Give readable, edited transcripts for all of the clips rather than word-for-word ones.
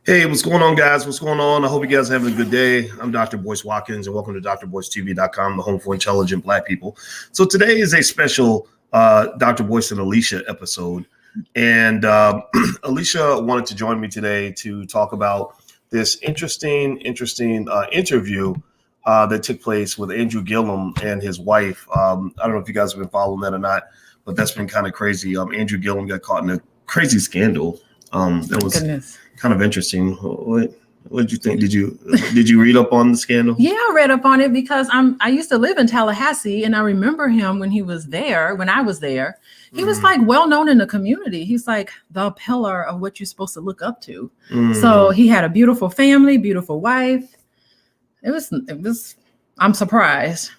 Hey, what's going on, guys? What's going on? I hope you guys are having a good day. I'm Dr. Boyce Watkins, and welcome to drboycetv.com, the home for intelligent Black people. So today is a special Dr. Boyce and Alicia episode. And Alicia wanted to join me today to talk about this interesting interview that took place with Andrew Gillum and his wife. I don't know if you guys have been following that or not, but that's been kind of crazy. Andrew Gillum got caught in a crazy scandal. That was kind of interesting. What did you think? Did you read up on the scandal? Yeah, I read up on it because I used to live in Tallahassee, and I remember him when he was there. When I was there, he was like well known in the community. He's like the pillar of what you're supposed to look up to. So he had a beautiful family, beautiful wife. It was. I'm surprised.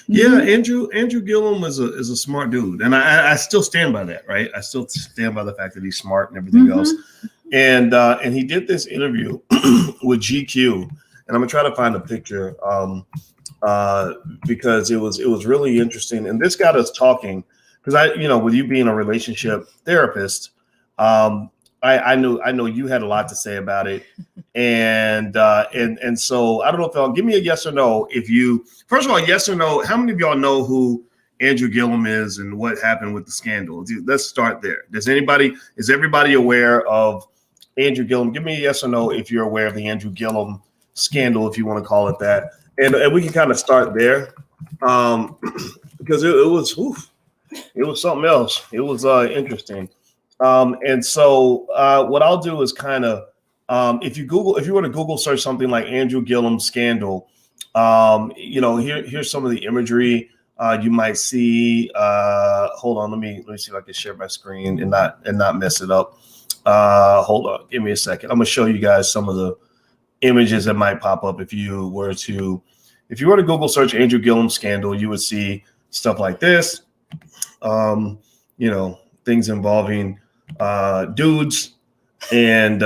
Yeah, Andrew Gillum is a smart dude, and I still stand by that. Right, I still stand by the fact that he's smart and everything else. And he did this interview with GQ, and I'm gonna try to find a picture because it was really interesting. And this got us talking because with you being a relationship therapist, I know you had a lot to say about it, and so I don't know if y'all give me a yes or no. If you first of all, yes or no, how many of y'all know who Andrew Gillum is and what happened with the scandal? Let's start there. Is everybody aware of Andrew Gillum? Give me a yes or no if you're aware of the Andrew Gillum scandal, if you want to call it that. And we can kind of start there because it was something else. It was interesting. And so what I'll do is kind of if you were to Google search something like Andrew Gillum scandal, here's some of the imagery you might see. Hold on, let me see if I can share my screen and not mess it up. Hold on, give me a second. I'm gonna show you guys some of the images that might pop up if you were to Google search Andrew Gillum scandal. You would see stuff like this. Things involving dudes, and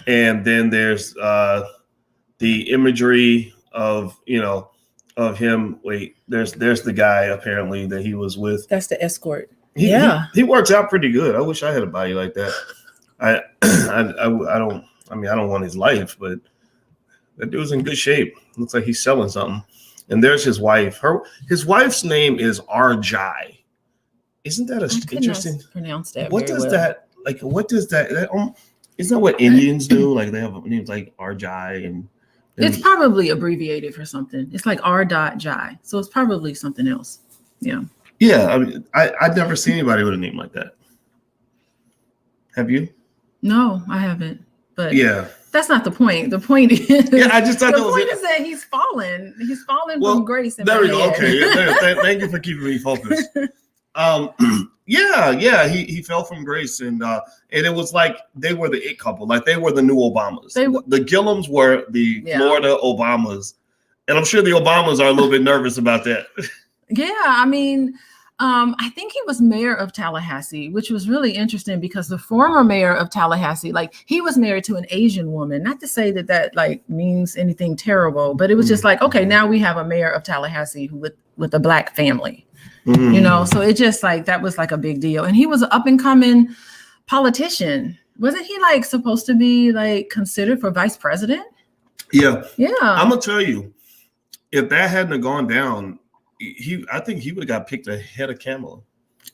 and then there's the imagery of him. Wait, there's the guy apparently that he was with. That's the escort. He works out pretty good. I wish I had a body like that. I don't want his life, but that dude's in good shape. Looks like he's selling something. And there's his wife. His wife's name is Arjai. Isn't that interesting? Pronounce that. What does that like? What does that? Isn't that what Indians do? Like they have names like Arjai and it's probably abbreviated for something. It's like R.Jai. So it's probably something else. Yeah. Yeah, I mean, I've never seen anybody with a name like that. Have you? No, I haven't. But yeah, that's not the point. The point is, I just thought the point is that he's fallen. He's fallen from grace. There we go. Okay, thank you for keeping me focused. He fell from grace, and it was like they were the it couple, like they were the new Obamas. The Gillums were the Florida Obamas, and I'm sure the Obamas are a little bit nervous about that. Yeah, I mean, I think he was mayor of Tallahassee, which was really interesting because the former mayor of Tallahassee, like he was married to an Asian woman. Not to say that like means anything terrible, but it was just like, okay, now we have a mayor of Tallahassee with a Black family, so it just like that was like a big deal. And he was an up and coming politician. Wasn't he like supposed to be like considered for vice president? Yeah. I'm gonna tell you, if that hadn't gone down, I think he would have got picked ahead of Kamala.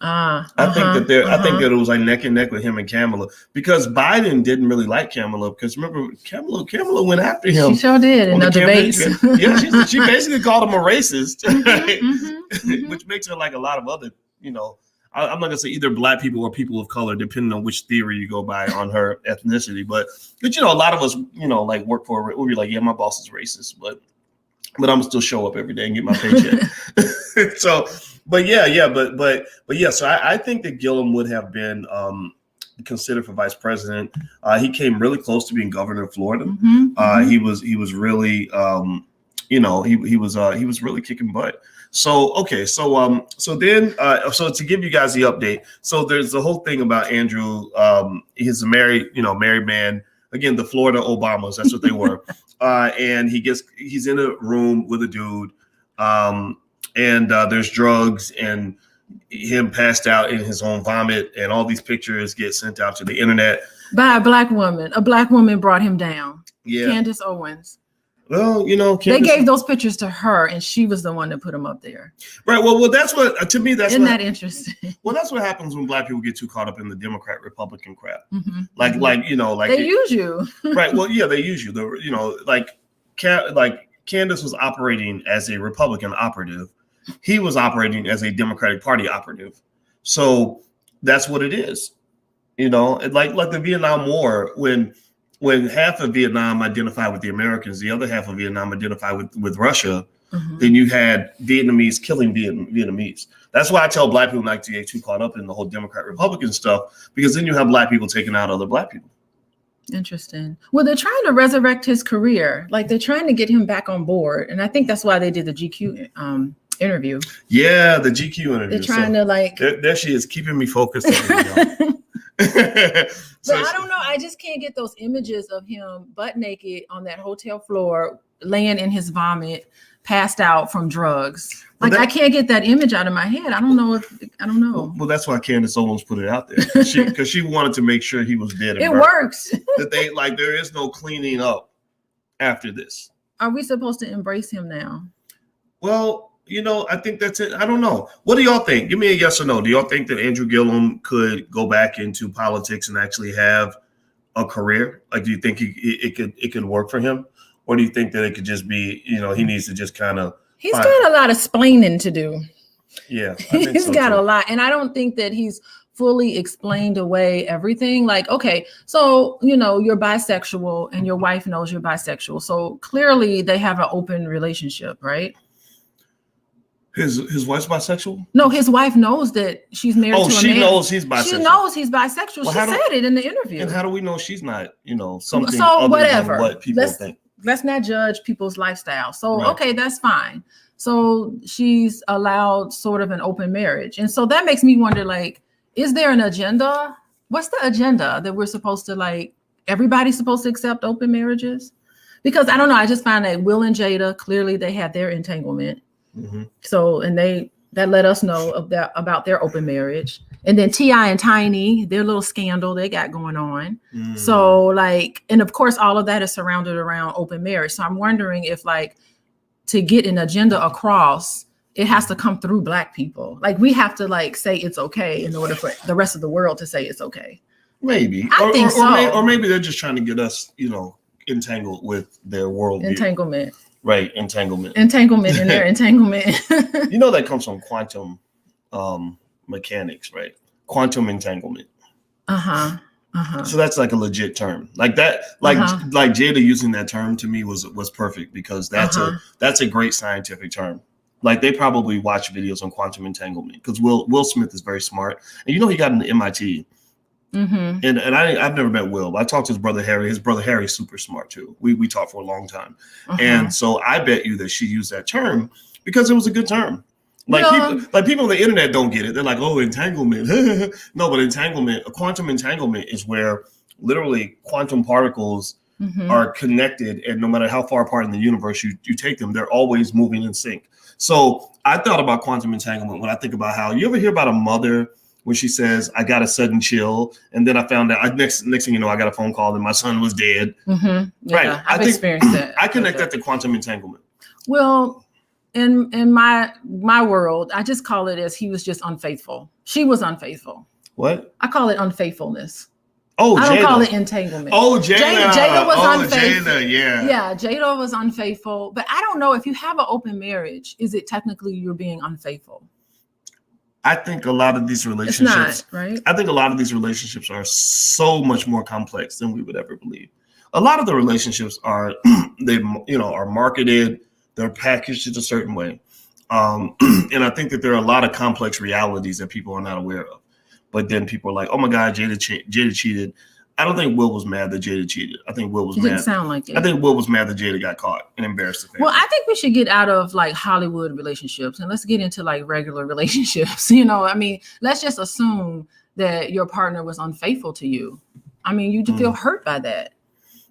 I think that it was like neck and neck with him and Kamala because Biden didn't really like Kamala because remember Kamala wwent after him. She sure did in the debates. Yeah, she basically called him a racist, which makes her like a lot of other, I'm not gonna say either Black people or people of color, depending on which theory you go by on her ethnicity. But a lot of us, like work for we'll be like, yeah, my boss is racist, but I'm gonna still show up every day and get my paycheck. So, but so I think that Gillum would have been considered for vice president. He came really close to being governor of Florida. He was really, he was really kicking butt. So okay, so then to give you guys the update, so there's the whole thing about Andrew. He's a married man. Again, the Florida Obamas, that's what they were. And he's in a room with a dude, and there's drugs, and him passed out in his own vomit, and all these pictures get sent out to the internet by a black woman. A black woman brought him down. Yeah, Candace Owens. Well, they gave those pictures to her, and she was the one that put them up there. Right. Well, that's what to me. Isn't that interesting? Well, that's what happens when black people get too caught up in the Democrat Republican crap. Mm-hmm. Like they use you. Right. Well, yeah, they use you. Like Candace was operating as a Republican operative. He was operating as a Democratic Party operative. So that's what it is. Like the Vietnam War, when half of Vietnam identified with the Americans, the other half of Vietnam identified with Russia, then you had Vietnamese killing Vietnamese. That's why I tell black people not to get too caught up in the whole Democrat-Republican stuff, because then you have black people taking out other black people. Interesting. Well, they're trying to resurrect his career. Like, they're trying to get him back on board. And I think that's why they did the GQ interview. Yeah, the GQ interview. They're trying to there she is, keeping me focused. But I don't know. I just can't get those images of him butt naked on that hotel floor, laying in his vomit, passed out from drugs. Like, I can't get that image out of my head. I don't know. Well, that's why Candace Owens put it out there, because she wanted to make sure he was dead. It works. That there is no cleaning up after this. Are we supposed to embrace him now? Well, I think that's it. I don't know. What do y'all think? Give me a yes or no. Do y'all think that Andrew Gillum could go back into politics and actually have a career? Like, do you think it could work for him? Or do you think that it could just be, he needs to just kind of... He's got a lot of splaining to do. Yeah. He's got a lot. And I don't think that he's fully explained away everything. Like, okay, so, you're bisexual and your wife knows you're bisexual. So clearly they have an open relationship, right? His wife's bisexual? No, his wife knows that she's married to a man. Oh, she knows he's bisexual. She knows he's bisexual. She said it in the interview. And how do we know she's not, something so other whatever. than what people think? Let's not judge people's lifestyle. So, right. Okay, that's fine. So she's allowed sort of an open marriage. And so that makes me wonder, like, is there an agenda? What's the agenda that we're supposed to, everybody's supposed to accept open marriages? Because I don't know. I just find that Will and Jada, clearly they had their entanglement. Mm-hmm. So, and that let us know about their open marriage. And then T.I. and Tiny, their little scandal they got going on. Mm. So and of course, all of that is surrounded around open marriage. So I'm wondering if to get an agenda across, it has to come through Black people. We have to say it's okay in order for the rest of the world to say it's okay. Maybe. I think so. Or maybe they're just trying to get us, entangled with their worldview. Entanglement. Right, entanglement in their entanglement. That comes from quantum mechanics, right? Quantum entanglement. So that's like a legit term. Like that, like Jada using that term to me was perfect, because that's a great scientific term. Like, they probably watch videos on quantum entanglement, because Will Smith is very smart, and he got into MIT. Mm-hmm. And I've never met Will, but I talked to his brother Harry. His brother Harry's super smart too. We talked for a long time. And so I bet you that she used that term because it was a good term. People on the internet don't get it. They're like, oh, entanglement. No, but quantum entanglement is where literally quantum particles are connected, and no matter how far apart in the universe you take them, they're always moving in sync. So I thought about quantum entanglement when I think about how, you ever hear about a mother when she says, I got a sudden chill, and then I found out, next thing you know, I got a phone call and my son was dead. Mm-hmm. Yeah, right. I've experienced that. I connect that to quantum entanglement. Well, in my world, I just call it as he was just unfaithful. She was unfaithful. What? I call it unfaithfulness. Oh, I don't call it entanglement. Oh, Jada. Jada was unfaithful. Jada, yeah. Yeah, Jada was unfaithful. But I don't know, if you have an open marriage, is it technically you're being unfaithful? I think a lot of these relationships, right? I think a lot of these relationships are so much more complex than we would ever believe. A lot of the relationships are, are marketed, they're packaged in a certain way. And I think that there are a lot of complex realities that people are not aware of. But then people are like, oh my God, Jada cheated. I don't think Will was mad that Jada cheated. I think Will was mad. Didn't sound like it. I think Will was mad that Jada got caught and embarrassed the family. Well, I think we should get out of Hollywood relationships and let's get into regular relationships. Let's just assume that your partner was unfaithful to you. You feel hurt by that.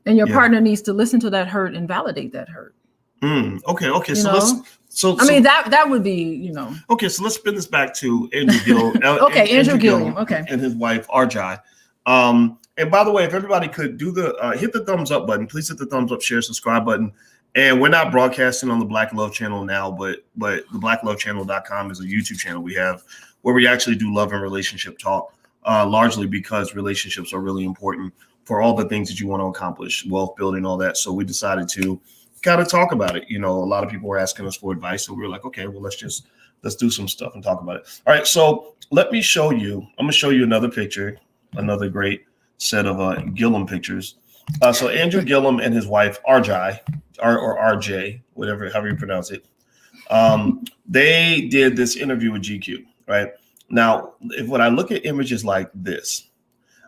And your partner needs to listen to that hurt and validate that hurt. Okay. You So know? so I mean, that would be, okay. So let's spin this back to Andrew Gill. Okay, Andrew Gillum. Okay. And his wife Arjai. And by the way, if everybody could do the hit the thumbs up button, please hit the thumbs up, share, subscribe button. And we're not broadcasting on the Black Love channel now, but the blacklovechannel.com is a YouTube channel we have where we actually do love and relationship talk, largely because relationships are really important for all the things that you want to accomplish, wealth building, all that. So we decided to kind of talk about it. A lot of people were asking us for advice. So we were like, okay, well, let's do some stuff and talk about it. All right. So let me show you. I'm going to show you another picture, another great set of Gillum pictures. So Andrew Gillum and his wife, Arjai, or RJ, however you pronounce it. They did this interview with GQ, right? Now, when I look at images like this,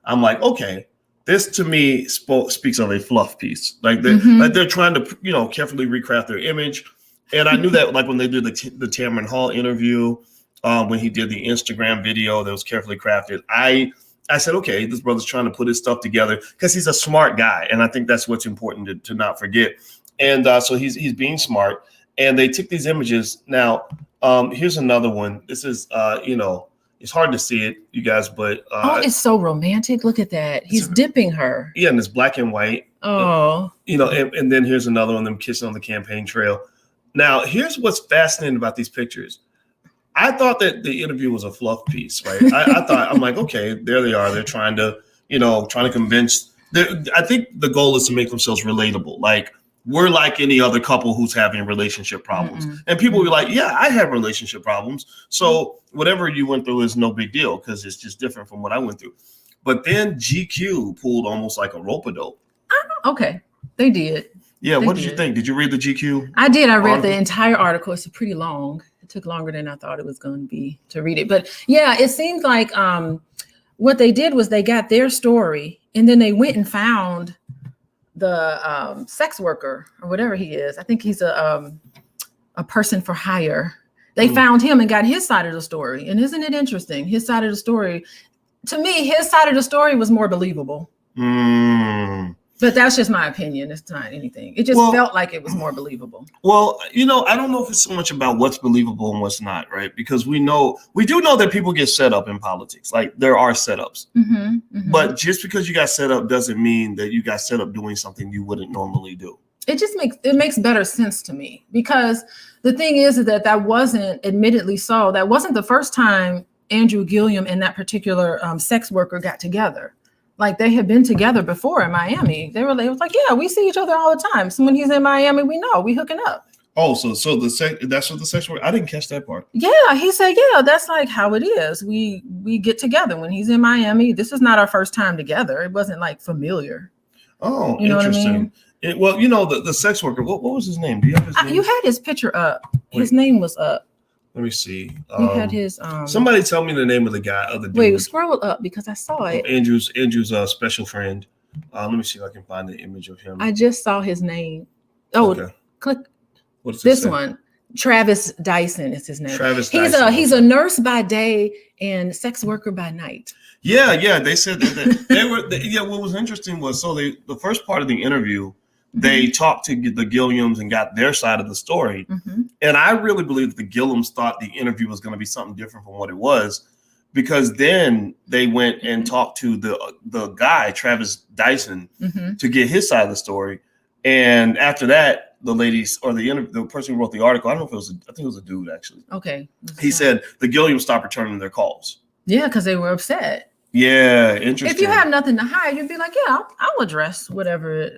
I'm like, okay, this to me speaks of a fluff piece. Like they're trying to, carefully recraft their image. And I knew that like when they did the Tamron Hall interview, when he did the Instagram video that was carefully crafted, I said, okay, this brother's trying to put his stuff together because he's a smart guy. And I think that's what's important to not forget. And so he's being smart. And they took these images. Now, here's another one. This is, it's hard to see it, you guys, but it's so romantic. Look at that. He's dipping her. Yeah, and it's black and white. Oh, and then here's another one, them kissing on the campaign trail. Now, here's what's fascinating about these pictures. I thought that the interview was a fluff piece, right? I'm like, okay, there they are. They're trying to convince. I think the goal is to make themselves relatable. Like, we're like any other couple who's having relationship problems. And people will be like, yeah, I have relationship problems. So whatever you went through is no big deal because it's just different from what I went through. But then GQ pulled almost like a rope-a-dope. Okay, they did. Yeah, what did you think? Did you read the GQ? I did. I read the entire article. It's pretty long. It took longer than I thought it was going to be to read it. But yeah, it seems like what they did was they got their story and then they went and found the sex worker or whatever he is. I think he's a person for hire. They found him and got his side of the story. And isn't it interesting? His side of the story, to me, his side of the story was more believable. But that's just my opinion. It's not anything. It just felt like it was more believable. Well, I don't know if it's so much about what's believable and what's not, right? Because we do know that people get set up in politics. Like there are setups. But just because you got set up doesn't mean that you got set up doing something you wouldn't normally do. It just makes better sense to me because the thing is that wasn't admittedly so. That wasn't the first time Andrew Gillum and that particular sex worker got together. Like they had been together before in Miami. It was like, yeah, we see each other all the time. So when he's in Miami, we know we hooking up. Oh, so that's what the sex worker. I didn't catch that part. Yeah, he said, yeah, that's like how it is. We get together when he's in Miami. This is not our first time together. It wasn't like familiar. Oh, interesting. What I mean? The sex worker. What was his name? Do you have his name? You had his picture up. His name was up. Let me see. You had his. Somebody tell me the name of the guy. Of the dude. Wait, scroll up because I saw it. Andrew's special friend. Let me see if I can find the image of him. I just saw his name. Oh, okay. Click. What is this one? Travis Dyson is his name. Travis Dyson. He's a nurse by day and sex worker by night. Yeah. They said that they were. What was interesting was the first part of the interview. They talked to the Gillums and got their side of the story. And I really believe that the Gillums thought the interview was going to be something different from what it was, because then they went and talked to the guy, Travis Dyson, to get his side of the story. And after that, the ladies or the person who wrote the article, I don't know if I think it was a dude actually. Okay. He said the Gillums stopped returning their calls. Yeah, because they were upset. Yeah, interesting. If you have nothing to hide, you'd be like, yeah, I'll address whatever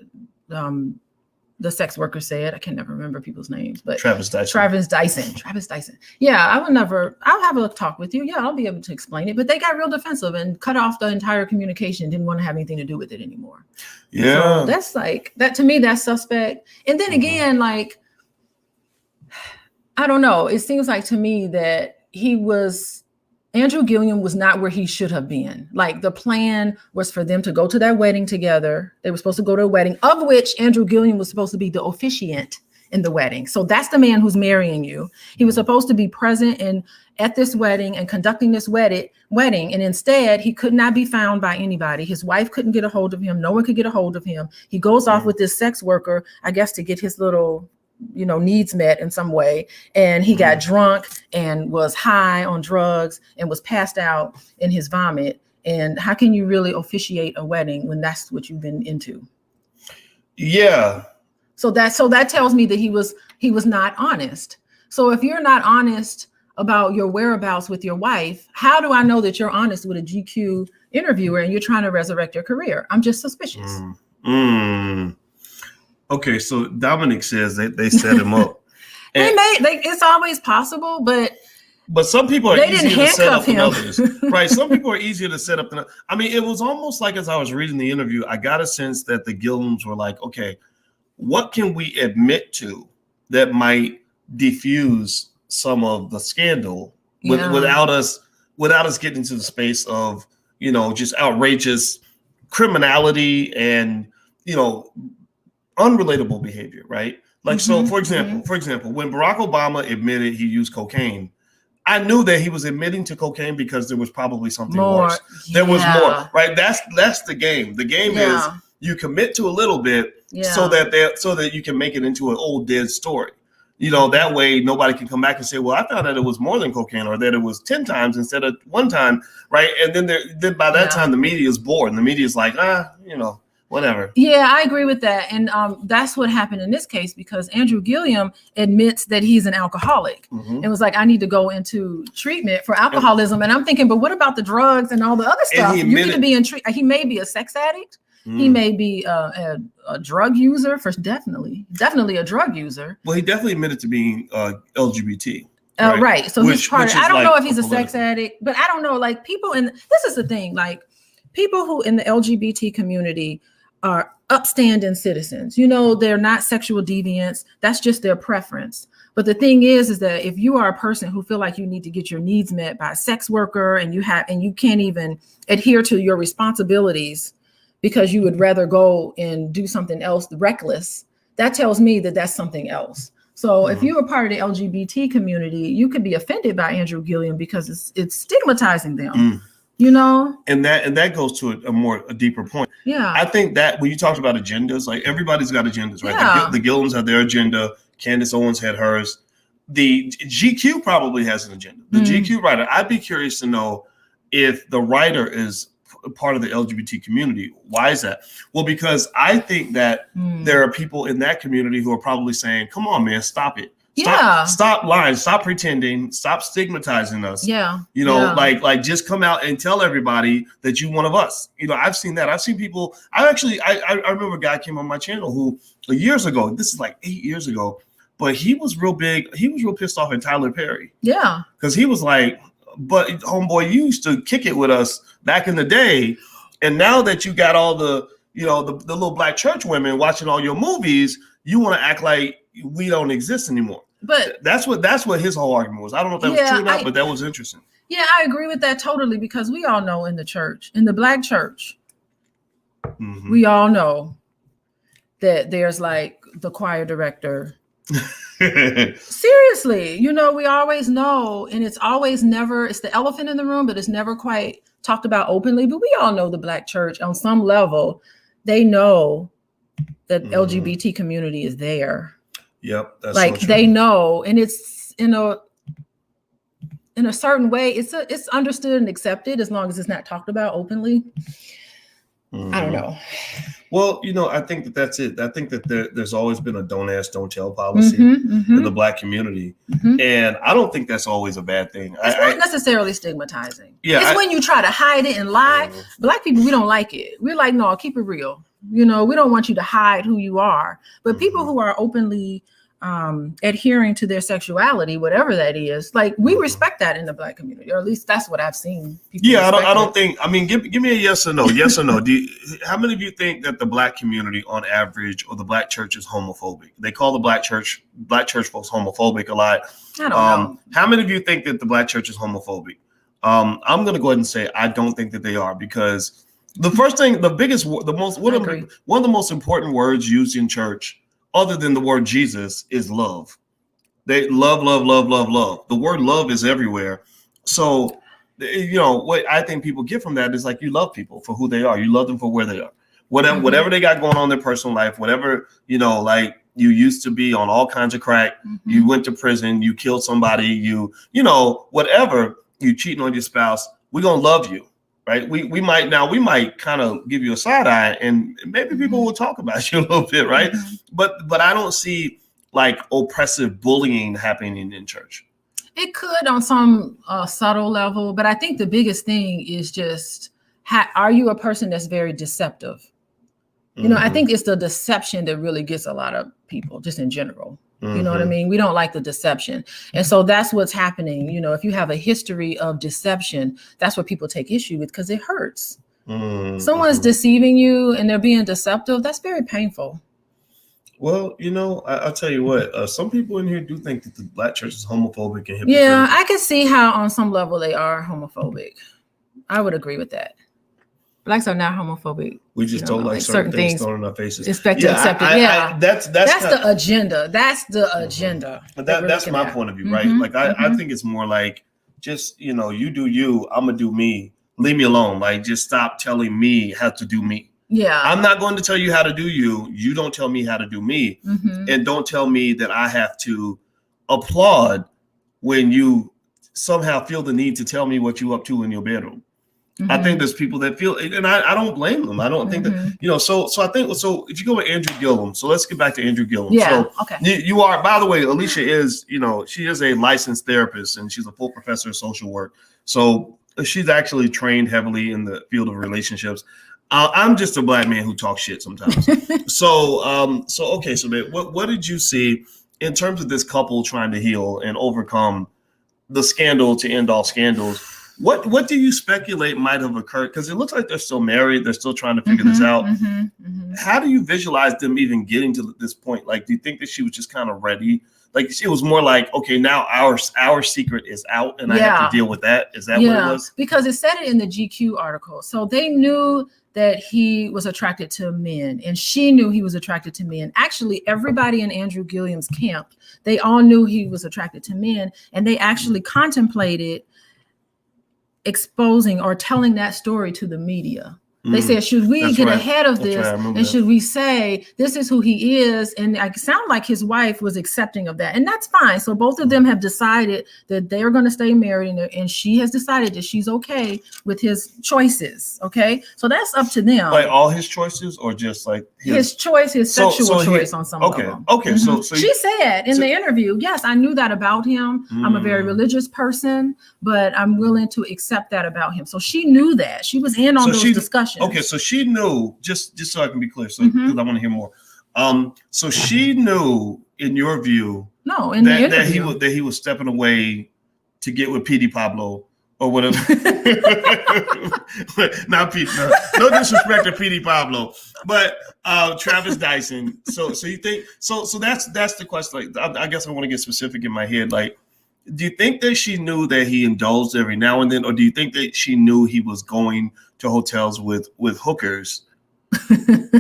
the sex worker said. I can never remember people's names, but Travis Dyson. Yeah, I'll have a talk with you. Yeah, I'll be able to explain it. But they got real defensive and cut off the entire communication, didn't want to have anything to do with it anymore. Yeah. So that's like that to me, that's suspect. And then again, like, I don't know. It seems like to me that Andrew Gillum was not where he should have been. Like the plan was for them to go to that wedding together. They were supposed to go to a wedding of which Andrew Gillum was supposed to be the officiant in the wedding. So that's the man who's marrying you. He was supposed to be present at this wedding and conducting this wedding. And instead he could not be found by anybody. His wife couldn't get a hold of him. No one could get a hold of him. He goes off with this sex worker, I guess, to get his little needs met in some way, and he got drunk and was high on drugs and was passed out in his vomit. And how can you really officiate a wedding when that's what you've been into? Yeah. So that tells me that he was not honest. So if you're not honest about your whereabouts with your wife, how do I know that you're honest with a GQ interviewer and you're trying to resurrect your career? I'm just suspicious. Okay, so Dominic says that they set him up. It's always possible, but some people are easier to set up than others. Right. Some people are easier to set up than others. I mean, it was almost like as I was reading the interview, I got a sense that the Gillums were like, okay, what can we admit to that might diffuse some of the scandal without us getting into the space of, just outrageous criminality and, unrelatable behavior, right? Like, so for example, when Barack Obama admitted he used cocaine, I knew that he was admitting to cocaine because there was probably something worse. There was more, right? That's the game. The game is you commit to a little bit so that you can make it into an old dead story. That way nobody can come back and say, well, I found out it was more than cocaine, or that it was 10 times instead of one time, right? And then by that time the media is bored and the media is like, whatever. Yeah, I agree with that. And that's what happened in this case, because Andrew Gillum admits that he's an alcoholic and was like, I need to go into treatment for alcoholism. And I'm thinking, but what about the drugs and all the other stuff? You need to be in treatment. He may be a sex addict. He may be a drug user, definitely a drug user. Well, he definitely admitted to being LGBT. Right. So he's part of, I don't know if he's a sex addict, but I don't know, like people this is the thing, like people who in the LGBT community are upstanding citizens. They're not sexual deviants. That's just their preference. But the thing is that if you are a person who feel like you need to get your needs met by a sex worker and you can't even adhere to your responsibilities because you would rather go and do something else reckless, that tells me that that's something else. So if you're a part of the LGBT community, you could be offended by Andrew Gillum because it's stigmatizing them. And that goes to a deeper point. Yeah, I think that when you talked about agendas, like everybody's got agendas, right? Yeah. The Gillums had their agenda. Candace Owens had hers. The GQ probably has an agenda. The GQ writer. I'd be curious to know if the writer is part of the LGBT community. Why is that? Well, because I think that there are people in that community who are probably saying, "Come on, man, stop it." Stop lying. Stop pretending. Stop stigmatizing us. Like just come out and tell everybody that you're one of us. I've seen that. I've seen people. I remember a guy came on my channel who years ago. This is like 8 years ago, but he was real big. He was real pissed off at Tyler Perry. Yeah, because he was like, "But homeboy, you used to kick it with us back in the day, and now that you got all the the little black church women watching all your movies, you want to act like we don't exist anymore." But that's what his whole argument was. I don't know if that was true or not, but that was interesting. Yeah, I agree with that totally, because we all know in the black church, we all know that there's like the choir director. Seriously, we always know, and it's the elephant in the room, but it's never quite talked about openly. But we all know the black church on some level, they know that LGBT community is there. Yep. That's like so they know, and it's in a certain way, it's understood and accepted as long as it's not talked about openly. I don't know. Well, I think that's it. I think that there's always been a don't ask, don't tell policy in the black community. And I don't think that's always a bad thing. It's not necessarily stigmatizing. Yeah, it's when you try to hide it and lie. Black people, we don't like it. We're like, no, keep it real. We don't want you to hide who you are. But people who are openly adhering to their sexuality, whatever that is, like we respect that in the black community, or at least that's what I've seen. I don't think. I mean, give me a yes or no. Yes or no. How many of you think that the black community, on average, or the black church is homophobic? They call the black church folks homophobic a lot. I don't know. How many of you think that the black church is homophobic? I'm going to go ahead and say I don't think that they are, because the first thing, one of the most important words used in church, other than the word Jesus, is love. They love, love, love, love, love. The word love is everywhere. So, what I think people get from that is like, you love people for who they are. You love them for where they are. Whatever they got going on in their personal life, whatever, like You used to be on all kinds of crack. You went to prison. You killed somebody. You know, whatever. You cheating on your spouse. We're going to love you. Right. We might kind of give you a side eye, and maybe people will talk about you a little bit. Right. But I don't see like oppressive bullying happening in church. It could on some subtle level, but I think the biggest thing is just, are you a person that's very deceptive? You know, I think it's the deception that really gets a lot of people just in general. You know what I mean? We don't like the deception. And so that's what's happening. You know, if you have a history of deception, that's what people take issue with because it hurts. Someone's deceiving you and they're being deceptive. That's very painful. Well, you know, I'll tell you what, some people in here do think that the Black church is homophobic and hypocritical. Yeah, I can see how on some level they are homophobic. I would agree with that. Blacks are not homophobic. We just don't like certain things thrown in our faces. Expect to accept it. Yeah, that's the agenda. That's the agenda. That's my point of view, right? Like I think it's more like just, you know, you do you, I'm gonna do me. Leave me alone. Like just stop telling me how to do me. Yeah. I'm not going to tell you how to do you. You don't tell me how to do me. And don't tell me that I have to applaud when you somehow feel the need to tell me what you up to in your bedroom. I think there's people that feel, and I don't blame them. I don't think that, you know, so I think, so if you go with Andrew Gillum, so let's get back to Andrew Gillum. Yeah. So Okay. You are, by the way, Alicia is, you know, she is a licensed therapist and she's a full professor of social work. So she's actually trained heavily in the field of relationships. I'm just a Black man who talks shit sometimes. Okay. So babe, what did you see in terms of this couple trying to heal and overcome the scandal to end all scandals? What do you speculate might have occurred? Because it looks like they're still married. They're still trying to figure this out. How do you visualize them even getting to this point? Like, do you think that she was just kind of ready? Like, it was more like, okay, now our secret is out and I have to deal with that. Is that what it was? Because it said it in the GQ article. So they knew that he was attracted to men and she knew he was attracted to men. Actually, everybody in Andrew Gillum's camp, they all knew he was attracted to men, and they actually contemplated exposing or telling that story to the media. They said, should we get ahead of this? And should we say, this is who he is? And it sounded like his wife was accepting of that. And that's fine. So both of them have decided that they're going to stay married. And she has decided that she's okay with his choices. Okay. So that's up to them. Like all his choices or just like his choice, his sexual choice on some level. Okay. So she said in the interview, yes, I knew that about him. I'm a very religious person, but I'm willing to accept that about him. So she knew that. She was in on those discussions. Okay, so she knew, just so I can be clear, so because I want to hear more. So she knew, in your view, that he was stepping away to get with P.D. Pablo or whatever. Not P. No disrespect to P.D. Pablo, but Travis Dyson. So you think so that's the question. Like, I guess I want to get specific in my head. Like, do you think that she knew that he indulged every now and then, or do you think that she knew he was going to hotels with hookers,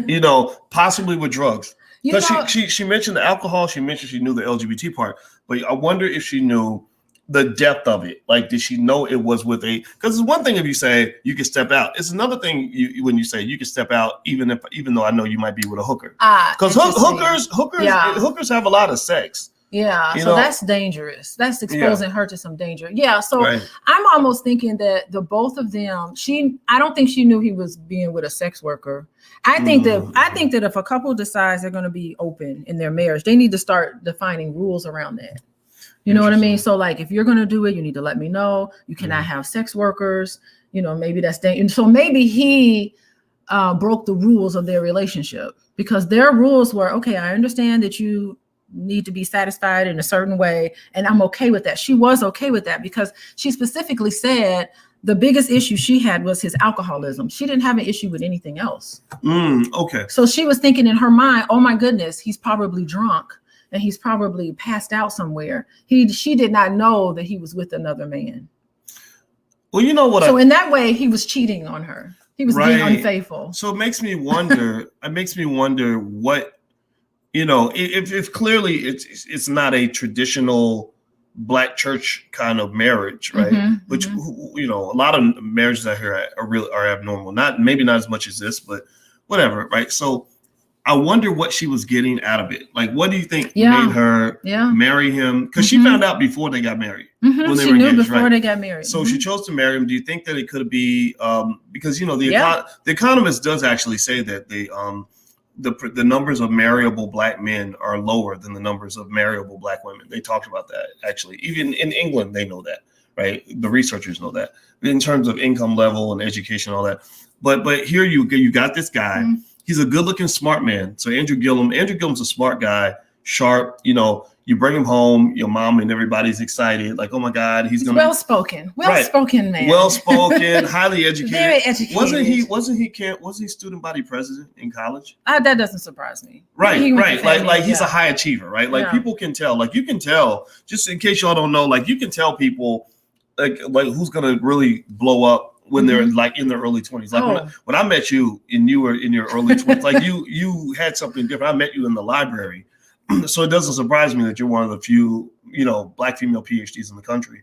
you know, possibly with drugs? Because she mentioned the alcohol, she mentioned she knew the LGBT part, but I wonder if she knew the depth of it. Like, did she know it was with because it's one thing if you say you can step out. It's another thing when you say you can step out, even though I know you might be with a hooker. Because hookers have a lot of sex. Yeah, so that's dangerous. That's exposing her to some danger. Yeah, so I'm almost thinking that the both of them, I don't think she knew he was being with a sex worker. I think that if a couple decides they're going to be open in their marriage, they need to start defining rules around that. You know what I mean? So like, if you're going to do it, you need to let me know. You cannot have sex workers. You know, maybe that's dangerous. So maybe he broke the rules of their relationship because their rules were, okay, I understand that you need to be satisfied in a certain way, and I'm okay with that. She was okay with that because she specifically said the biggest issue she had was his alcoholism. She didn't have an issue with anything else. Okay. So she was thinking in her mind, oh my goodness, he's probably drunk and he's probably passed out somewhere. She did not know that he was with another man. Well, you know what? So in that way, he was cheating on her. He was being unfaithful. So it makes me wonder. What, you know, if clearly it's not a traditional Black church kind of marriage, right? Which you know, a lot of marriages out here are abnormal. Maybe not as much as this, but whatever, right? So I wonder what she was getting out of it. Like, what do you think Yeah. made her Yeah. marry him? Because she found out before they got married. When they were knew engaged, before right? they got married. So she chose to marry him. Do you think that it could be because the Yeah. the Economist does actually say that the numbers of marriable black men are lower than the numbers of marriable black women. They talked about that actually. Even in England, they know that, right? The researchers know that in terms of income level and education, all that. But here you got this guy. He's a good-looking, smart man. So Andrew Gillum's a smart guy, sharp. You bring him home, your mom and everybody's excited, like, oh my God, he's gonna well-spoken man. Well-spoken, highly educated. Very educated. Wasn't he student body president in college? That doesn't surprise me. Right. Like he's a high achiever, right? Like people can tell. Like you can tell, just in case y'all don't know, like you can tell people like who's gonna really blow up when they're like in their early 20s. Like when I met you and you were in your early 20s, like you had something different. I met you in the library. So it doesn't surprise me that you're one of the few, black female PhDs in the country.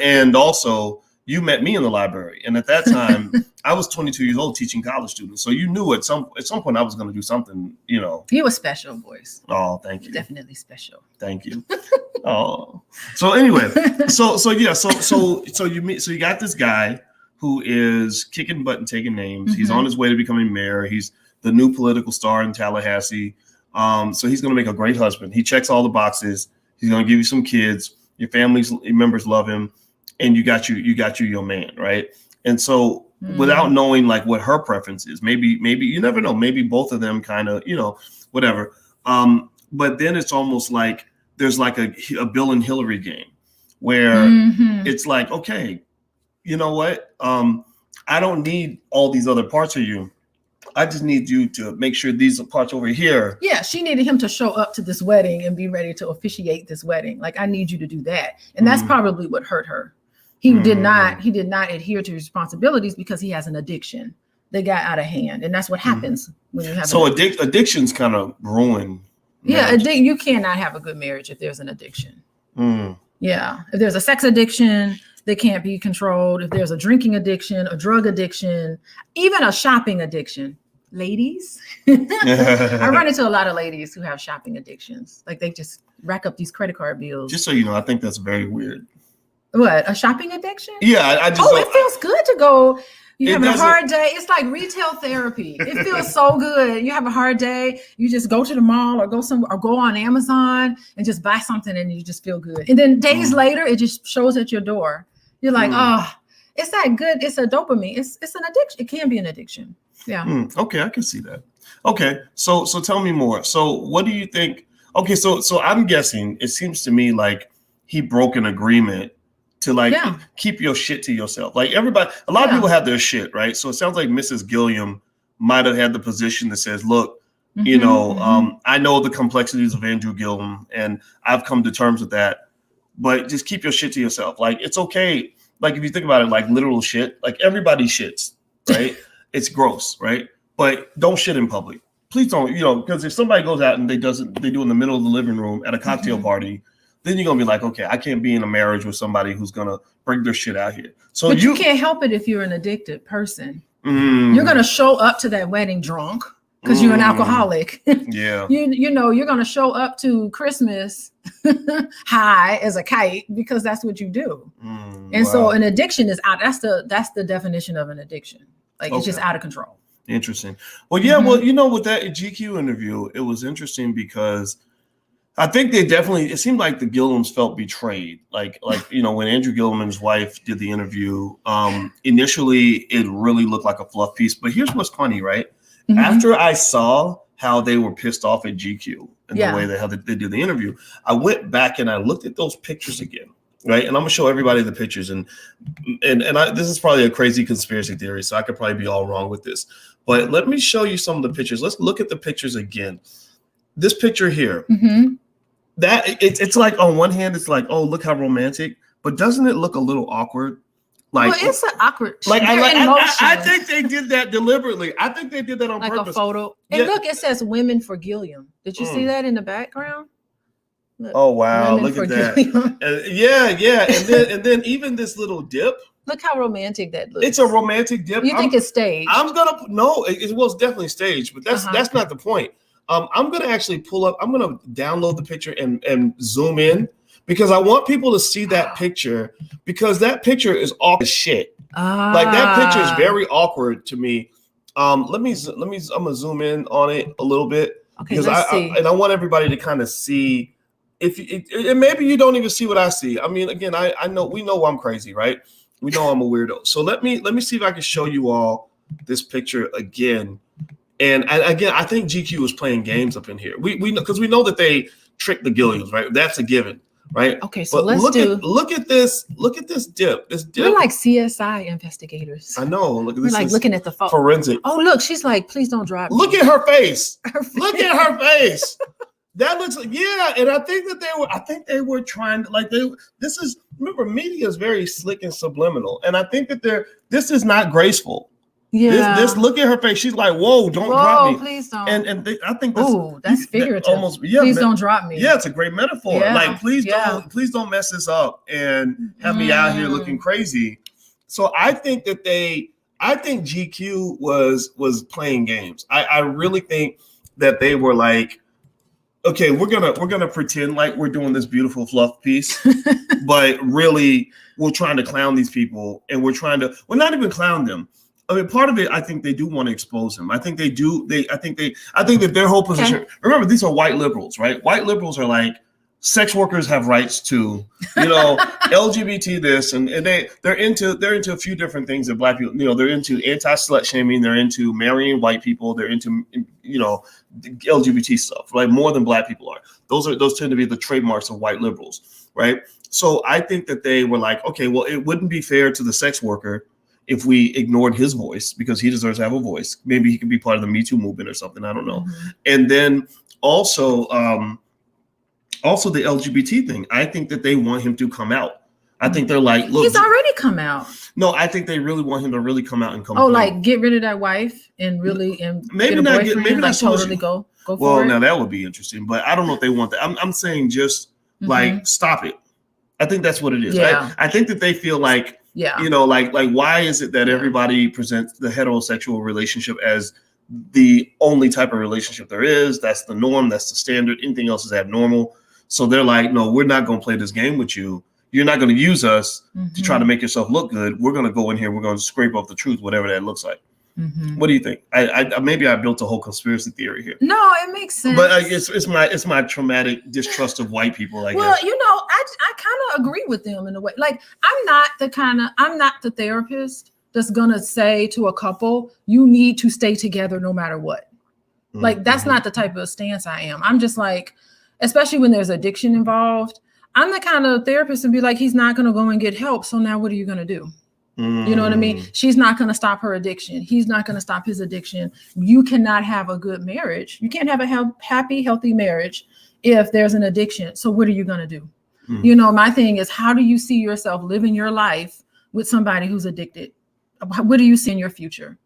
And also you met me in the library. And at that time I was 22 years old teaching college students. So you knew at some point I was going to do something, You were special, boys. Oh, thank you. Definitely special. Thank you. Oh, so anyway, so you got this guy who is kicking butt and taking names. He's on his way to becoming mayor. He's the new political star in Tallahassee. So he's going to make a great husband. He checks all the boxes. He's going to give you some kids. Your family members love him, and you got your man, right? And so without knowing like what her preference is, maybe you never know. Maybe both of them kind of whatever. But then it's almost like there's like a Bill and Hillary game where it's like, okay, you know what? I don't need all these other parts of you. I just need you to make sure these are parts over here. Yeah, she needed him to show up to this wedding and be ready to officiate this wedding. Like, I need you to do that. And that's probably what hurt her. He did not adhere to responsibilities because he has an addiction that got out of hand. And that's what happens when you have addictions kind of ruin marriage. Yeah, you cannot have a good marriage if there's an addiction. Yeah. If there's a sex addiction that can't be controlled, if there's a drinking addiction, a drug addiction, even a shopping addiction. Ladies, I run into a lot of ladies who have shopping addictions. Like they just rack up these credit card bills. Just so you know, I think that's very weird. What, a shopping addiction? Yeah, it feels good to go. You have a hard day. It's like retail therapy. It feels so good. You have a hard day. You just go to the mall or go somewhere or go on Amazon and just buy something and you just feel good. And then days later, it just shows at your door. You're like, it's that good. It's a dopamine. It's an addiction. It can be an addiction. Yeah. Okay, I can see that. Okay, so tell me more. So what do you think? Okay, so I'm guessing it seems to me like he broke an agreement to keep your shit to yourself. Like everybody, a lot of people have their shit, right? So it sounds like Mrs. Gilliam might have had the position that says, look, I know the complexities of Andrew Gillum and I've come to terms with that, but just keep your shit to yourself. Like it's okay. Like if you think about it, like literal shit, like everybody shits, right? It's gross, right? But don't shit in public. Please don't, because if somebody goes out and they do in the middle of the living room at a cocktail party, then you're gonna be like, okay, I can't be in a marriage with somebody who's gonna bring their shit out here. So but you can't help it if you're an addicted person. You're gonna show up to that wedding drunk because you're an alcoholic. Yeah. You're gonna show up to Christmas high as a kite because that's what you do. So an addiction is out. That's the definition of an addiction. Like it's just out of control. Interesting. Well, yeah. Well, with that GQ interview, it was interesting because I think it seemed like the Gillums felt betrayed. Like when Andrew Gillum and his wife did the interview, initially it really looked like a fluff piece. But here's what's funny, right? After I saw how they were pissed off at GQ and the way they did the interview, I went back and I looked at those pictures again. Right. And I'm gonna show everybody the pictures and this is probably a crazy conspiracy theory, so I could probably be all wrong with this. But let me show you some of the pictures. Let's look at the pictures again. This picture here, that it's like on one hand, it's like, oh, look how romantic, but doesn't it look a little awkward? Like it's an awkward. Like I think they did that deliberately. I think they did that on purpose. Like a photo. And look, it says "Women for Gilliam." Did you see that in the background? Look, oh wow! Look at that. Yeah. And then even this little dip. Look how romantic that looks. It's a romantic dip. You think it's staged? It was definitely staged, but that's not the point. I'm gonna actually pull up. I'm gonna download the picture and zoom in because I want people to see that picture because that picture is awkward as shit. Like that picture is very awkward to me. Let me. I'm gonna zoom in on it a little bit because I want everybody to kind of see. And maybe you don't even see what I see. I mean, again, I know we know I'm crazy, right? We know I'm a weirdo. So let me see if I can show you all this picture again. And again, I think GQ was playing games up in here. We know because we know that they tricked the Gilliams, right? That's a given, right? Okay, so look at this dip. This dip. We're like CSI investigators. I know. Look at We're this. Like looking at the phone. Forensic. Oh, look, she's like, please don't drop me. Look at her face. Look at her face. That looks and I think they were trying to remember media is very slick and subliminal. And I think that this is not graceful. Yeah. This look at her face. She's like, whoa, don't drop me. Please don't. I think that's figurative. Almost, please don't drop me. Yeah, it's a great metaphor. Yeah. Like, please don't mess this up and have me out here looking crazy. So I think GQ was playing games. I really think that they were like, okay, we're gonna pretend like we're doing this beautiful fluff piece, but really we're trying to clown these people, and we're not even clown them. I mean, part of it, I think they do want to expose them. I think they do. I think that their whole position. Okay. Remember, these are white liberals, right? White liberals are like sex workers have rights too, LGBT this, and they're into a few different things that black people, they're into anti-slut shaming, they're into marrying white people, they're into LGBT stuff, right? More than black people are. Those tend to be the trademarks of white liberals, right? So I think that they were like, okay, well, it wouldn't be fair to the sex worker if we ignored his voice because he deserves to have a voice. Maybe he can be part of the Me Too movement or something. I don't know. Mm-hmm. And then also the LGBT thing. I think that they want him to come out. I think they're like, look, he's already come out. No, I think they really want him to really come out and come. Oh, like get rid of that wife and maybe not totally go for it. Well, now that would be interesting, but I don't know if they want that. I'm saying just like stop it. I think that's what it is. Yeah. Right? I think that they feel like like why is it that everybody presents the heterosexual relationship as the only type of relationship there is? That's the norm. That's the standard. Anything else is abnormal. So they're like, no, we're not going to play this game with you. You're not going to use us to try to make yourself look good. We're going to go in here. We're going to scrape off the truth, whatever that looks like. Mm-hmm. What do you think? I maybe I built a whole conspiracy theory here. No, it makes sense. But it's my traumatic distrust of white people. I guess. Well, I kind of agree with them in a way. Like I'm not the therapist that's gonna say to a couple, you need to stay together no matter what. Mm-hmm. Like that's not the type of stance I am. I'm just like, especially when there's addiction involved, I'm the kind of therapist and be like, he's not gonna go and get help. So now what are you gonna do? You know what I mean? She's not going to stop her addiction. He's not going to stop his addiction. You cannot have a good marriage. You can't have a happy, healthy marriage if there's an addiction. So what are you going to do? My thing is, how do you see yourself living your life with somebody who's addicted? What do you see in your future?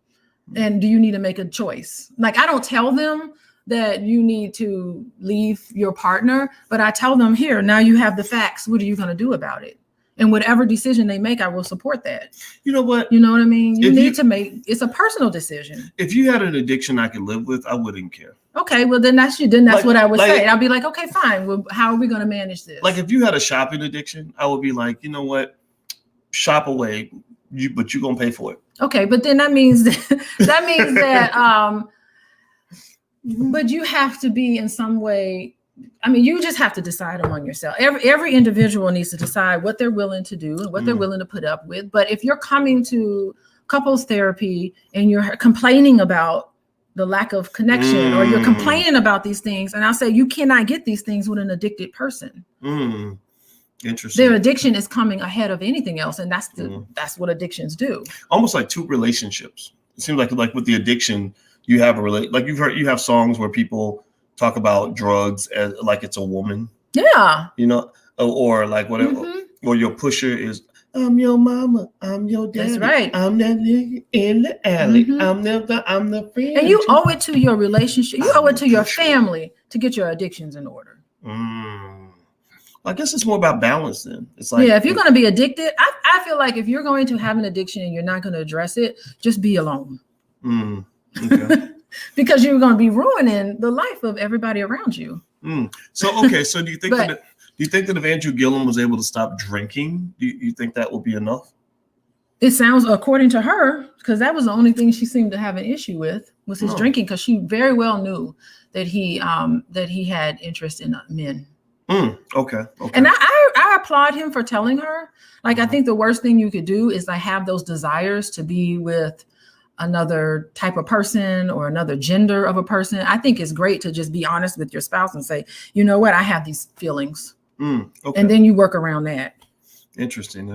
And do you need to make a choice? Like, I don't tell them that you need to leave your partner, but I tell them, here, now you have the facts. What are you going to do about it? And whatever decision they make, I will support that. You know what? You know what I mean? You need to make, it's a personal decision. If you had an addiction I could live with, I wouldn't care. Okay, well then that's what I would say. I'll be like, okay, fine. Well, how are we going to manage this? Like if you had a shopping addiction, I would be like, you know what? Shop away, but you're going to pay for it. Okay, but then that means that but you have to be in some way. I mean, you just have to decide among yourself. Every individual needs to decide what they're willing to do and what they're willing to put up with. But if you're coming to couples therapy and you're complaining about the lack of connection or you're complaining about these things, and I'll say you cannot get these things with an addicted person. Interesting. Their addiction is coming ahead of anything else, and that's what addictions do. Almost like two relationships. It seems like with the addiction, you have you have songs where people talk about drugs as like it's a woman. Yeah. Or like whatever. Or your pusher is, I'm your mama, I'm your daddy. That's right. I'm that nigga in the alley. I'm the friend. And you owe it to your relationship. You owe it to your family to get your addictions in order. I guess it's more about balance then. It's like, yeah, if you're going to be addicted, I feel like if you're going to have an addiction and you're not going to address it, just be alone. Okay. Because you're going to be ruining the life of everybody around you. So, okay. So do you think that if Andrew Gillum was able to stop drinking, do you think that would be enough? It sounds, according to her, because that was the only thing she seemed to have an issue with was his drinking, because she very well knew that he had interest in men. Okay. And I applaud him for telling her. Like, I think the worst thing you could do is like have those desires to be with another type of person or another gender of a person. I think it's great to just be honest with your spouse and say, you know what, I have these feelings. Okay. And then you work around that. Interesting.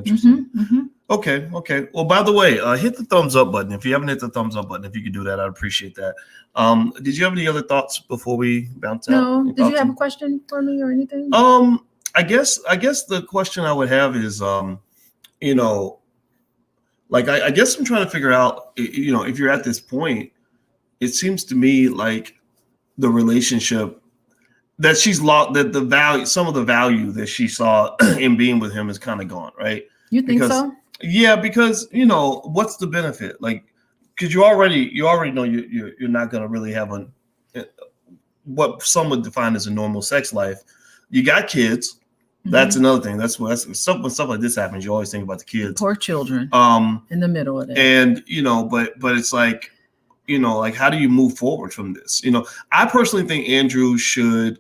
Okay. Well, by the way, hit the thumbs up button. If you haven't hit the thumbs up button, if you could do that, I'd appreciate that. Did you have any other thoughts before we bounce out? No. Did you have a question for me or anything? I guess the question I would have is, like, I guess I'm trying to figure out, if you're at this point, it seems to me like the relationship that she's lost, that the value, some of the value that she saw in being with him is kind of gone, right? You think so? Yeah, because what's the benefit? Like, because you already know you're not going to really have what some would define as a normal sex life. You got kids. That's another thing. That's when stuff like this happens. You always think about the kids, poor children, in the middle of that. And but it's like, like, how do you move forward from this? I personally think Andrew should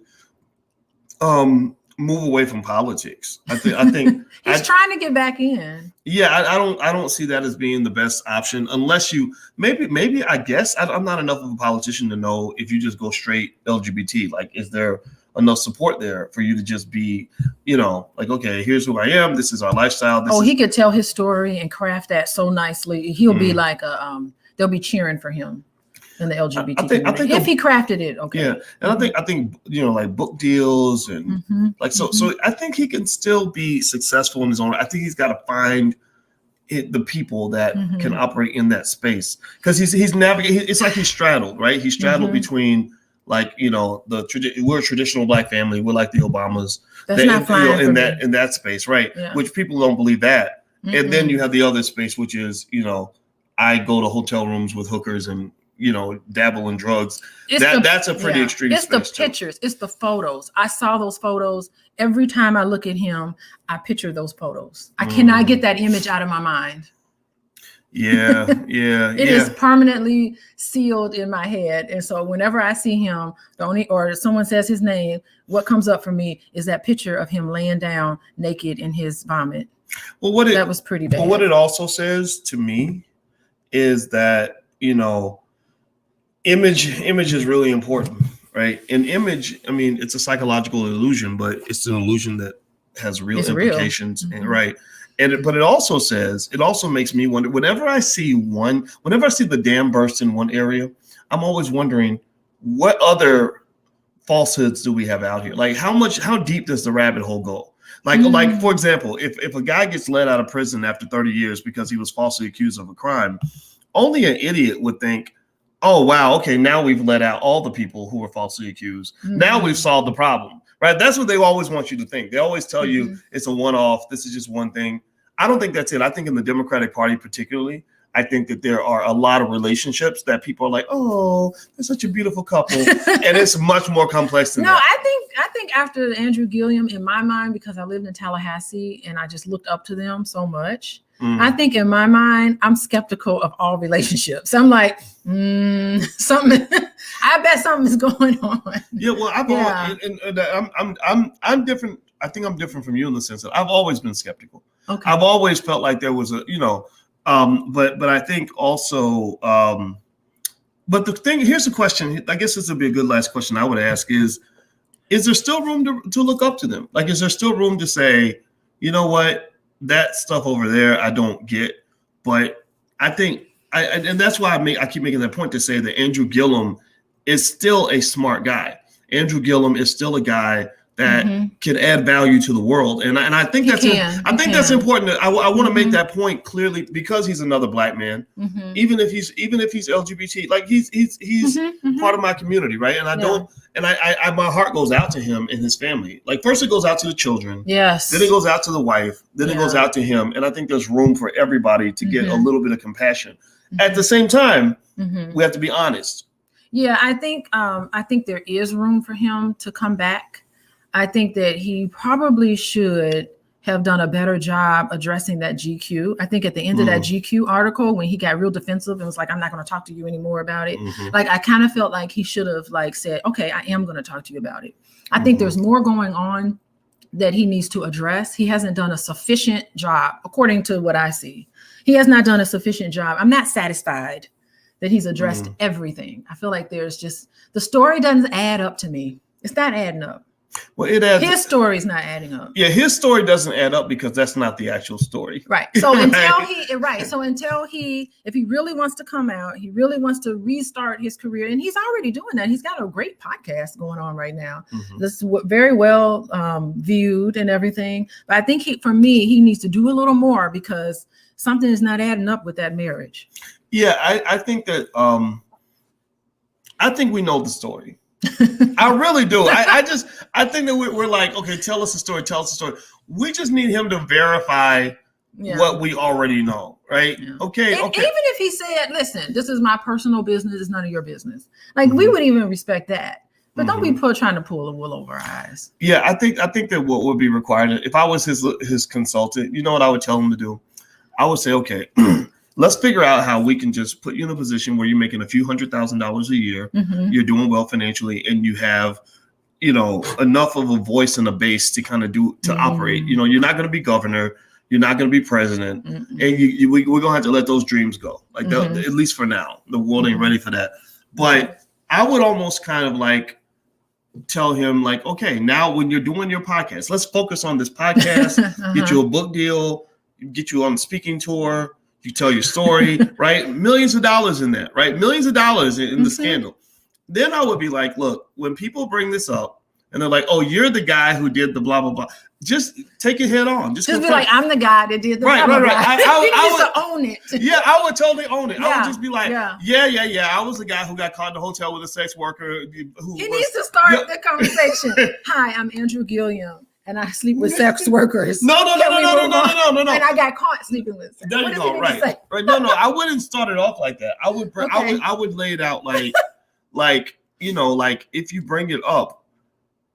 move away from politics. I think he's trying to get back in. Yeah, I don't see that as being the best option unless you maybe I guess I'm not enough of a politician to know if you just go straight LGBT. Like, is there enough support there for you to just be, like, okay, here's who I am. This is our lifestyle. He could tell his story and craft that so nicely. He'll be like they'll be cheering for him in the LGBT community if he crafted it. Okay. Yeah, and I think like book deals and so I think he can still be successful in his own. I think he's got to find the people that can operate in that space, because he's navigating. It's like he's straddled, right? He's straddled between, like, we're a traditional Black family. We're like the Obamas. That's not flying in that space, right? Yeah. Which people don't believe that. And then you have the other space, which is, I go to hotel rooms with hookers and dabble in drugs. That's a pretty extreme space. It's the pictures. It's the photos. I saw those photos. Every time I look at him, I picture those photos. I cannot get that image out of my mind. Yeah. It is permanently sealed in my head. And so whenever I see him, or someone says his name, what comes up for me is that picture of him laying down naked in his vomit. Well, that was pretty bad. Well, what it also says to me is that, image is really important, right? And image, I mean, it's a psychological illusion, but it's an illusion that has real implications, and right. But it also makes me wonder, whenever I see the dam burst in one area, I'm always wondering, what other falsehoods do we have out here? Like, how deep does the rabbit hole go? Like, for example, if a guy gets let out of prison after 30 years because he was falsely accused of a crime, only an idiot would think, oh, wow, okay, now we've let out all the people who were falsely accused. Now we've solved the problem, right? That's what they always want you to think. They always tell you it's a one-off. This is just one thing. I don't think that's it. I think in the Democratic Party particularly, I think that there are a lot of relationships that people are like, oh, they're such a beautiful couple. And it's much more complex than that. I think after Andrew Gillum, in my mind, because I lived in Tallahassee and I just looked up to them so much, I think in my mind, I'm skeptical of all relationships. I'm like, something. I bet something is going on. Yeah, well, I'm different. I think I'm different from you in the sense that I've always been skeptical. Okay. I've always felt like there was but I think also, but the thing, here's the question. I guess this would be a good last question I would ask is there still room to look up to them? Like, is there still room to say, you know what? That stuff over there, I don't get, but I think and that's why I keep making that point to say that Andrew Gillum is still a smart guy. Andrew Gillum is still a guy that can add value to the world. And I think that's that's important. I want to make that point clearly because he's another Black man, even if he's LGBT, like he's part of my community, right? And I don't, and I my heart goes out to him and his family. Like first it goes out to the children, yes, then it goes out to the wife, then it goes out to him. And I think there's room for everybody to get a little bit of compassion. At the same time, we have to be honest. Yeah, I think there is room for him to come back. I think that he probably should have done a better job addressing that GQ. I think at the end of that GQ article, when he got real defensive and was like, I'm not going to talk to you anymore about it. Like, I kind of felt like he should have like said, okay, I am going to talk to you about it. I think there's more going on that he needs to address. He hasn't done a sufficient job, according to what I see. He has not done a sufficient job. I'm not satisfied that he's addressed everything. I feel like there's just, the story doesn't add up to me. It's not adding up. Well, it adds. His story's not adding up. Yeah, his story doesn't add up because that's not the actual story. Right. So until he, if he really wants to come out, he really wants to restart his career, and he's already doing that. He's got a great podcast going on right now. This is very well viewed and everything. But I think he needs to do a little more because something is not adding up with that marriage. Yeah, I think that I think we know the story. I really do. I think that we're like, okay, tell us the story. We just need him to verify what we already know, right? Yeah. Okay. Even if he said, listen, this is my personal business, it's none of your business. Like we would even respect that. But don't be trying to pull the wool over our eyes. Yeah, I think that what would be required, if I was his consultant, you know what I would tell him to do? I would say, okay, let's figure out how we can just put you in a position where you're making a few $100,000s a year. You're doing well financially, and you have, enough of a voice and a base to kind of operate. You're not going to be governor. You're not going to be president. And we're going to have to let those dreams go. Like at least for now, the world ain't ready for that. But I would almost kind of like tell him like, okay, now when you're doing your podcast, let's focus on this podcast, get you a book deal, get you on the speaking tour. You tell your story, right? Millions of dollars in that, right? Millions of dollars in the scandal. Then I would be like, look, when people bring this up and they're like, oh, you're the guy who did the blah, blah, blah. Just take it head on. Just be like, I'm the guy that did the blah, blah, blah. I would own it. Yeah, I would totally own it. Yeah, I would just be like, yeah. I was the guy who got caught in the hotel with a sex worker. He needs to start the conversation. Hi, I'm Andrew Gillum. And I sleep with sex workers. No. And I got caught sleeping with sex. There you go. Right. No. I wouldn't start it off like that. I would lay it out like if you bring it up,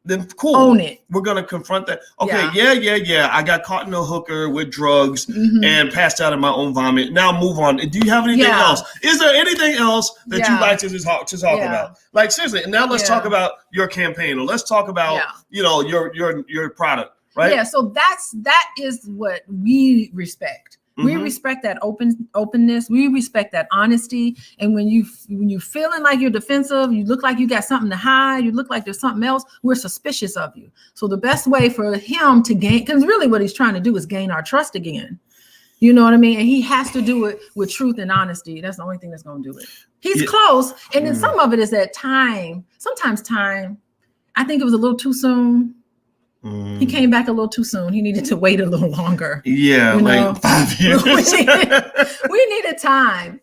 then cool. Own it. We're gonna confront that. Okay. Yeah. I got caught in a hooker with drugs and passed out in my own vomit. Now move on. Do you have anything else? Is there anything else that you'd like to talk about? Like seriously. And now let's talk about your campaign, or let's talk about your product, right? Yeah. So that is what we respect. We respect that openness. We respect that honesty. And when you feeling like you're defensive, you look like you got something to hide, you look like there's something else, we're suspicious of you. So the best way for him to gain, because really what he's trying to do is gain our trust again. You know what I mean? And he has to do it with truth and honesty. That's the only thing that's going to do it. He's close. And then some of it is that time. Sometimes time, I think it was a little too soon. He came back a little too soon. He needed to wait a little longer. Yeah, like 5 years. we needed time.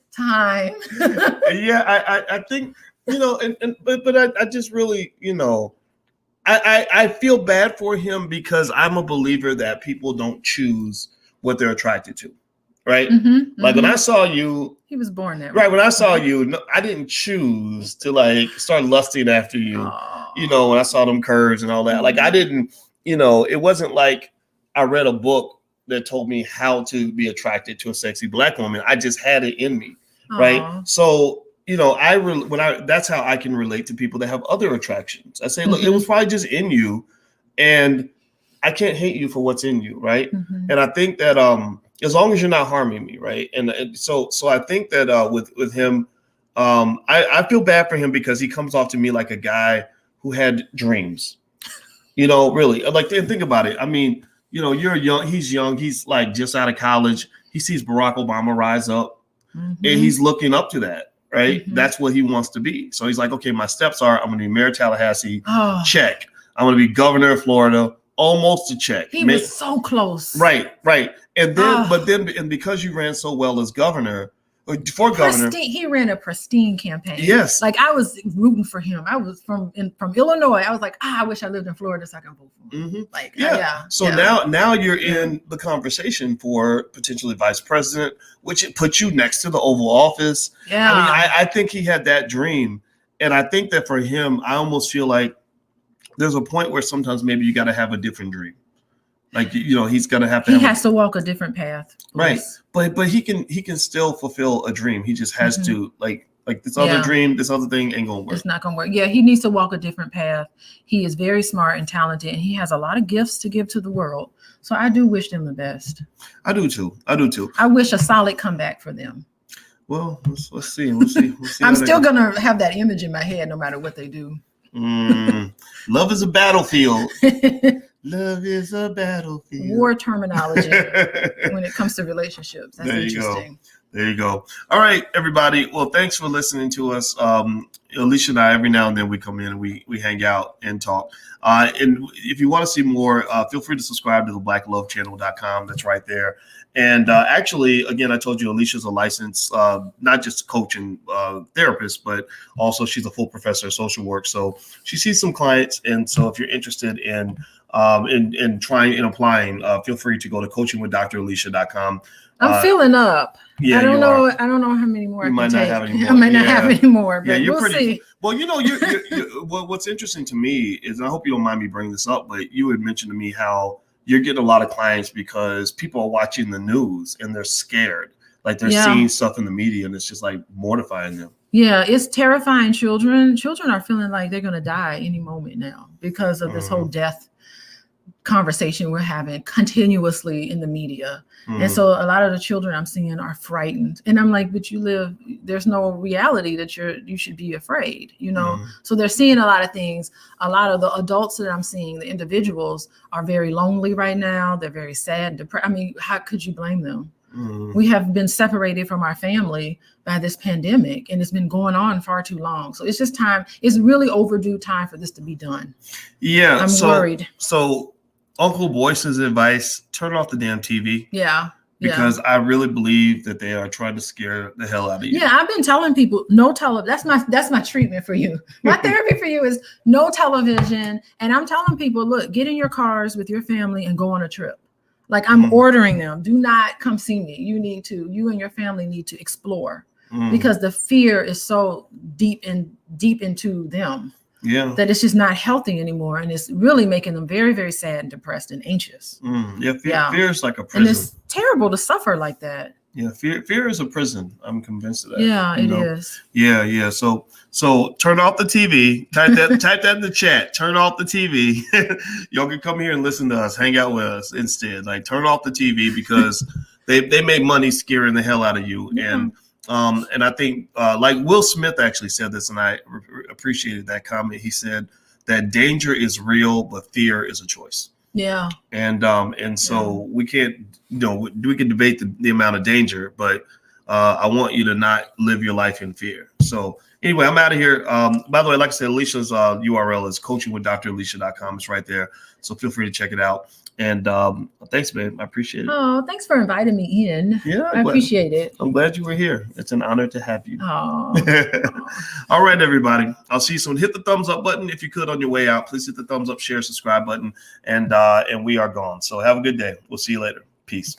Yeah, I think, but I just really, I feel bad for him because I'm a believer that people don't choose what they're attracted to, right? Like when I saw you. He was born that way. Right, when I saw you, I didn't choose to like start lusting after you, when I saw them curves and all that. Like I didn't. It wasn't like I read a book that told me how to be attracted to a sexy Black woman. I just had it in me, right? So, that's how I can relate to people that have other attractions. I say, look, it was probably just in you, and I can't hate you for what's in you, right? And I think that as long as you're not harming me, right? And so I think that with him, I feel bad for him because he comes off to me like a guy who had dreams. Really, like think about it. I mean, you're young. He's young. He's like just out of college. He sees Barack Obama rise up, and he's looking up to that. Right? That's what he wants to be. So he's like, okay, my steps are I'm going to be Mayor of Tallahassee. Check. I'm going to be governor of Florida. Almost a check. He was so close. Right. And then, and because you ran so well as governor, governor, he ran a pristine campaign. Yes. Like I was rooting for him. I was from Illinois. I was like, I wish I lived in Florida so I can vote for him. Mm-hmm. Like, So now you're in the conversation for potentially vice president, which it puts you next to the Oval Office. Yeah. I mean, I think he had that dream. And I think that for him, I almost feel like there's a point where sometimes maybe you got to have a different dream. Like, he's going to have to. He has to walk a different path. Right. But he can still fulfill a dream. He just has to like this other dream, this other thing ain't going to work. It's not going to work. Yeah. He needs to walk a different path. He is very smart and talented, and he has a lot of gifts to give to the world. So I do wish them the best. I do too. I wish a solid comeback for them. Well, let's see. We'll see. I'm still going to have that image in my head no matter what they do. Love is a battlefield. Love is a battlefield. War terminology when it comes to relationships. That's interesting. There you go. All right, everybody. Well, thanks for listening to us. Alicia and I, every now and then we come in and we hang out and talk. And if you want to see more, feel free to subscribe to the blacklovechannel.com. That's right there. And actually, again, I told you Alicia's a licensed, not just coach and therapist, but also she's a full professor of social work. So she sees some clients. And so if you're interested in trying and applying, feel free to go to coachingwithdralicia.com. I'm filling up. Yeah, I don't know how many more I can take. I might not have any more, but you're we'll see. Well, well, what's interesting to me is, and I hope you don't mind me bringing this up, but you had mentioned to me how you're getting a lot of clients because people are watching the news and they're scared. Like they're seeing stuff in the media and it's just like mortifying them. Yeah, it's terrifying children. Children are feeling like they're going to die any moment now because of this whole death conversation we're having continuously in the media. And so a lot of the children I'm seeing are frightened. And I'm like, but there's no reality that you should be afraid, So they're seeing a lot of things. A lot of the adults that I'm seeing, the individuals, are very lonely right now. They're very sad, depressed. I mean, how could you blame them? We have been separated from our family by this pandemic, and it's been going on far too long. So it's just time. It's really overdue time for this to be done. Yeah. I'm worried. So Uncle Boyce's advice, turn off the damn TV. Yeah. Because I really believe that they are trying to scare the hell out of you. Yeah, I've been telling people no television. That's my treatment for you. My therapy for you is no television. And I'm telling people, look, get in your cars with your family and go on a trip. Like I'm ordering them. Do not come see me. You and your family need to explore because the fear is so deep into them. Yeah, that it's just not healthy anymore, and it's really making them very, very sad and depressed and anxious. Fear is like a prison, and it's terrible to suffer like that. Yeah, fear is a prison. I'm convinced of that. Yeah, it is. Yeah. So turn off the TV. Type that in the chat. Turn off the TV. Y'all can come here and listen to us, hang out with us instead. Like turn off the TV because they make money scaring the hell out of you. Yeah. And I think like Will Smith actually said this, and I appreciated that comment. He said that danger is real, but fear is a choice. Yeah. And so we can't, we can debate the amount of danger, but I want you to not live your life in fear. So anyway, I'm out of here. By the way, like I said, Alicia's URL is coachingwithdralicia.com. It's right there. So feel free to check it out. And thanks, babe. I appreciate it. Oh, thanks for inviting me in. Yeah, I appreciate it. I'm glad you were here. It's an honor to have you. Oh. All right, everybody. I'll see you soon. Hit the thumbs up button if you could on your way out. Please hit the thumbs up, share, subscribe button, and we are gone. So have a good day. We'll see you later. Peace.